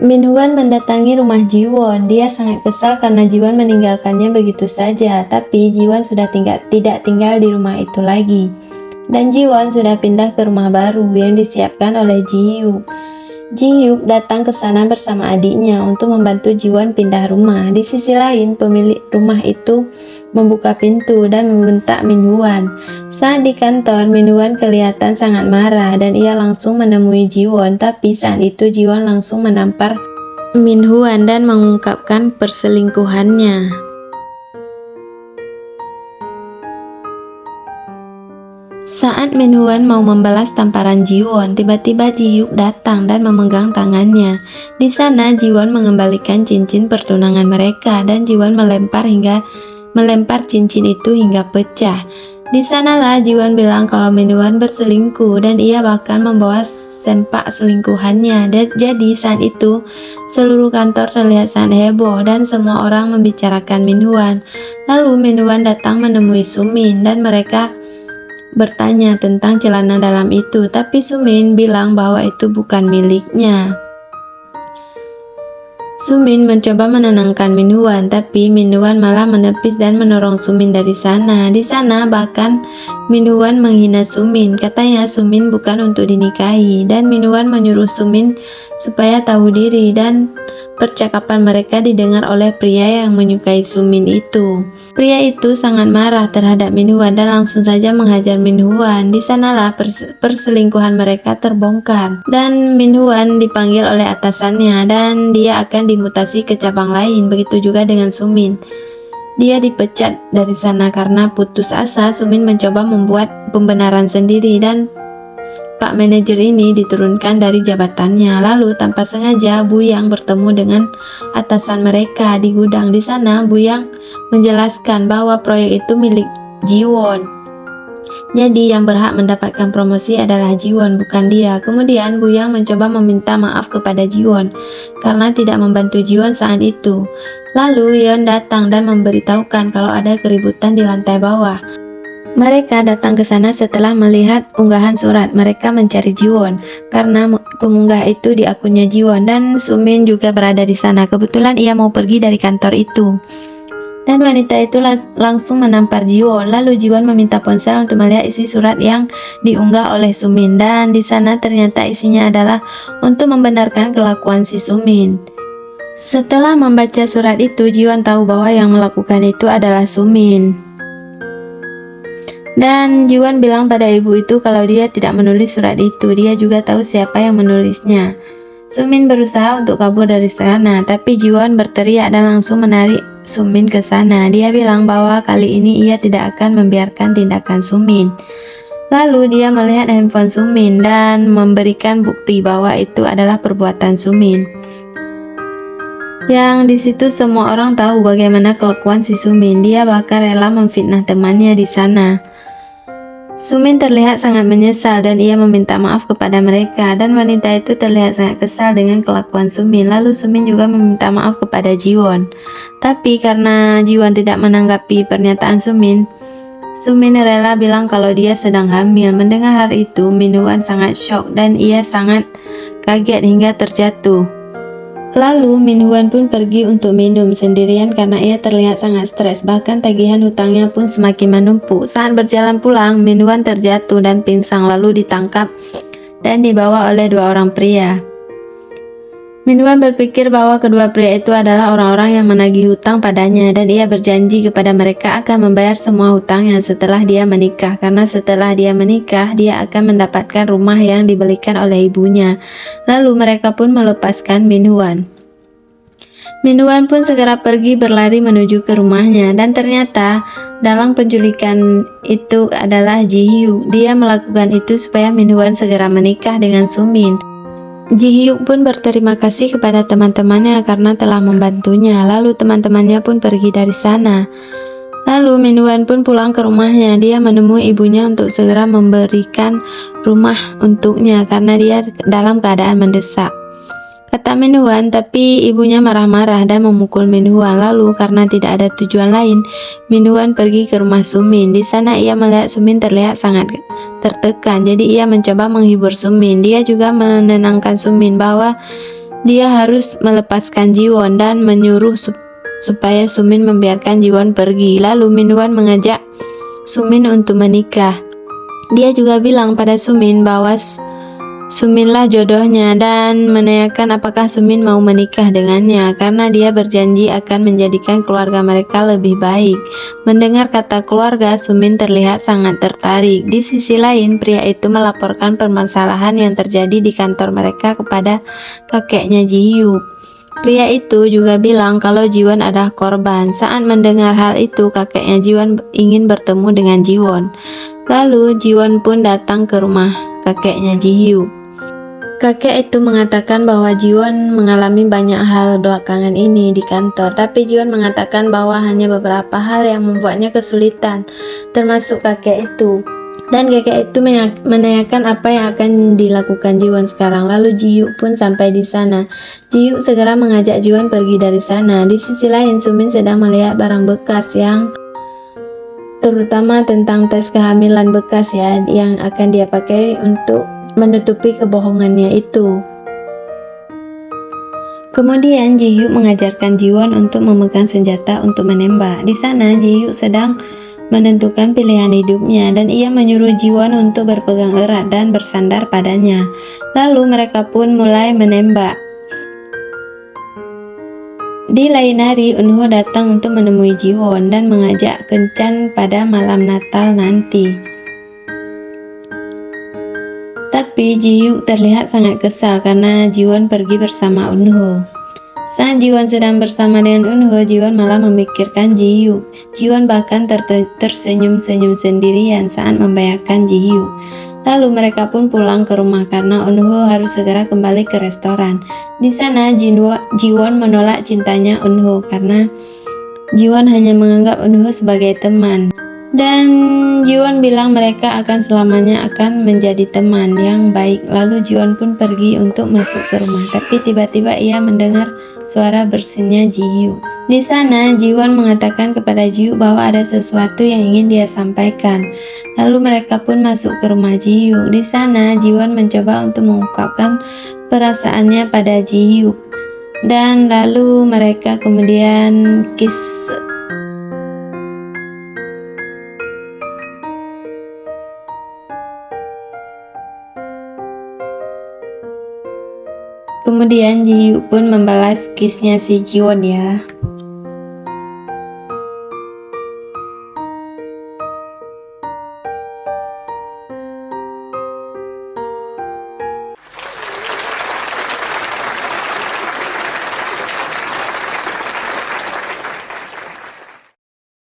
Minhuan mendatangi rumah Jiwon. Dia sangat kesal karena Jiwon meninggalkannya begitu saja, tapi Jiwon sudah tidak tinggal di rumah itu lagi. Dan Jiwon sudah pindah ke rumah baru yang disiapkan oleh Ji-hyuk. Ji-hyuk datang ke sana bersama adiknya untuk membantu Jiwon pindah rumah. Di sisi lain, pemilik rumah itu membuka pintu dan membentak Minhuan. Saat di kantor, Minhuan kelihatan sangat marah dan ia langsung menemui Jiwon, tapi saat itu Jiwon langsung menampar Minhuan dan mengungkapkan perselingkuhannya. Saat Minhuan mau membalas tamparan Jiwon, tiba-tiba Ji-hyuk datang dan memegang tangannya. Di sana Jiwon mengembalikan cincin pertunangan mereka dan Jiwon melempar cincin itu hingga pecah. Di sanalah Jiwon bilang kalau Minhuan berselingkuh dan ia bahkan membawa sempak selingkuhannya. Jadi saat itu seluruh kantor terlihat sangat heboh dan semua orang membicarakan Minhuan. Lalu Minhuan datang menemui Sumin dan mereka bertanya tentang celana dalam itu, tapi Sumin bilang bahwa itu bukan miliknya. Sumin mencoba menenangkan Minhuan, tapi Minhuan malah menepis dan menorong Sumin dari sana. Di sana bahkan Minhuan menghina Sumin, katanya Sumin bukan untuk dinikahi, dan Minhuan menyuruh Sumin supaya tahu diri, dan percakapan mereka didengar oleh pria yang menyukai Sumin itu. Pria itu sangat marah terhadap Minhuan dan langsung saja menghajar Minhuan. Di sanalah perselingkuhan mereka terbongkar dan Minhuan dipanggil oleh atasannya dan dia akan dimutasi ke cabang lain. Begitu juga dengan Sumin. Dia dipecat dari sana karena putus asa. Sumin mencoba membuat pembenaran sendiri dan Pak manajer ini diturunkan dari jabatannya. Lalu tanpa sengaja Buyang bertemu dengan atasan mereka di gudang. Di sana Buyang menjelaskan bahwa proyek itu milik Jiwon. Jadi yang berhak mendapatkan promosi adalah Jiwon, bukan dia. Kemudian Buyang mencoba meminta maaf kepada Jiwon karena tidak membantu Jiwon saat itu. Lalu Yeon datang dan memberitahukan kalau ada keributan di lantai bawah. Mereka datang ke sana setelah melihat unggahan surat. Mereka mencari Jiwon karena pengunggah itu di akunnya Jiwon dan Sumin juga berada di sana. Kebetulan ia mau pergi dari kantor itu. Dan wanita itu langsung menampar Jiwon. Lalu Jiwon meminta ponsel untuk melihat isi surat yang diunggah oleh Sumin dan di sana ternyata isinya adalah untuk membenarkan kelakuan si Sumin. Setelah membaca surat itu, Jiwon tahu bahwa yang melakukan itu adalah Sumin. Dan Jiwon bilang pada ibu itu kalau dia tidak menulis surat itu. Dia juga tahu siapa yang menulisnya. Sumin berusaha untuk kabur dari sana, tapi Jiwon berteriak dan langsung menarik Sumin ke sana. Dia bilang bahwa kali ini ia tidak akan membiarkan tindakan Sumin. Lalu dia melihat handphone Sumin dan memberikan bukti bahwa itu adalah perbuatan Sumin. Yang di situ semua orang tahu bagaimana kelakuan si Sumin. Dia bahkan rela memfitnah temannya di sana. Sumin terlihat sangat menyesal dan ia meminta maaf kepada mereka dan wanita itu terlihat sangat kesal dengan kelakuan Sumin. Lalu Sumin juga meminta maaf kepada Jiwon. Tapi karena Jiwon tidak menanggapi pernyataan Sumin, Sumin rela bilang kalau dia sedang hamil. Mendengar hal itu, Minhuan sangat syok dan ia sangat kaget hingga terjatuh. Lalu Minhuan pun pergi untuk minum sendirian karena ia terlihat sangat stres, bahkan tagihan hutangnya pun semakin menumpuk. Saat berjalan pulang, Minhuan terjatuh dan pingsan lalu ditangkap dan dibawa oleh dua orang pria. Minhuan berpikir bahwa kedua pria itu adalah orang-orang yang menagih hutang padanya dan ia berjanji kepada mereka akan membayar semua hutangnya setelah dia menikah, karena setelah dia menikah dia akan mendapatkan rumah yang dibelikan oleh ibunya. Lalu mereka pun melepaskan Minhuan. Minhuan pun segera pergi berlari menuju ke rumahnya dan ternyata dalam penculikan itu adalah Ji-hyuk. Dia melakukan itu supaya Minhuan segera menikah dengan Sumin. Ji-hyuk pun berterima kasih kepada teman-temannya karena telah membantunya. Lalu teman-temannya pun pergi dari sana. Lalu Minhuan pun pulang ke rumahnya. Dia menemui ibunya untuk segera memberikan rumah untuknya karena dia dalam keadaan mendesak. Kata Minhuan, tapi ibunya marah-marah dan memukul Minhuan. Lalu karena tidak ada tujuan lain, Minhuan pergi ke rumah Sumin. Di sana ia melihat Sumin terlihat sangat tertekan. Jadi ia mencoba menghibur Sumin. Dia juga menenangkan Sumin bahwa dia harus melepaskan Jiwon dan menyuruh supaya Sumin membiarkan Jiwon pergi. Lalu Minwon mengajak Sumin untuk menikah. Dia juga bilang pada Sumin bahwa Suminlah jodohnya dan menanyakan apakah Sumin mau menikah dengannya karena dia berjanji akan menjadikan keluarga mereka lebih baik. Mendengar kata keluarga, Sumin terlihat sangat tertarik. Di sisi lain, pria itu melaporkan permasalahan yang terjadi di kantor mereka kepada kakeknya Ji-hyuk. Pria itu juga bilang kalau Jiwon adalah korban. Saat mendengar hal itu, kakeknya Jiwon ingin bertemu dengan Jiwon. Lalu Jiwon pun datang ke rumah kakeknya Ji-hyuk. Kakek itu mengatakan bahwa Jiwon mengalami banyak hal belakangan ini di kantor, tapi Jiwon mengatakan bahwa hanya beberapa hal yang membuatnya kesulitan, termasuk kakek itu. Dan kakek itu menanyakan apa yang akan dilakukan Jiwon sekarang. Lalu Ji-hyuk pun sampai di sana. Ji-hyuk segera mengajak Jiwon pergi dari sana. Di sisi lain, Sumin sedang melihat barang bekas yang terutama tentang tes kehamilan bekas ya, yang akan dia pakai untuk menutupi kebohongannya itu. Kemudian Ji-hyuk mengajarkan Jiwon untuk memegang senjata untuk menembak. Di sana Ji-hyuk sedang menentukan pilihan hidupnya dan ia menyuruh Jiwon untuk berpegang erat dan bersandar padanya. Lalu mereka pun mulai menembak. Di lain hari, Eunho datang untuk menemui Jiwon dan mengajak kencan pada malam Natal nanti. Tapi Ji-hyuk terlihat sangat kesal karena Jiwon pergi bersama Eunho. Saat Jiwon sedang bersama dengan Eunho, Jiwon malah memikirkan Ji-hyuk. Jiwon bahkan tersenyum-senyum sendirian saat membayangkan Ji-hyuk. Lalu mereka pun pulang ke rumah karena Eunho harus segera kembali ke restoran. Di sana Jiwon menolak cintanya Eunho karena Jiwon hanya menganggap Eunho sebagai teman. Dan Jiwon bilang mereka akan selamanya akan menjadi teman yang baik. Lalu Jiwon pun pergi untuk masuk ke rumah, tapi tiba-tiba ia mendengar suara bersinnya Ji-hyuk. Di sana Jiwon mengatakan kepada Ji-hyuk bahwa ada sesuatu yang ingin dia sampaikan. Lalu mereka pun masuk ke rumah Ji-hyuk. Di sana Jiwon mencoba untuk mengungkapkan perasaannya pada Ji-hyuk. Dan lalu mereka kemudian kiss. Kemudian Ji-hyuk pun membalas kissnya si Jiwon ya.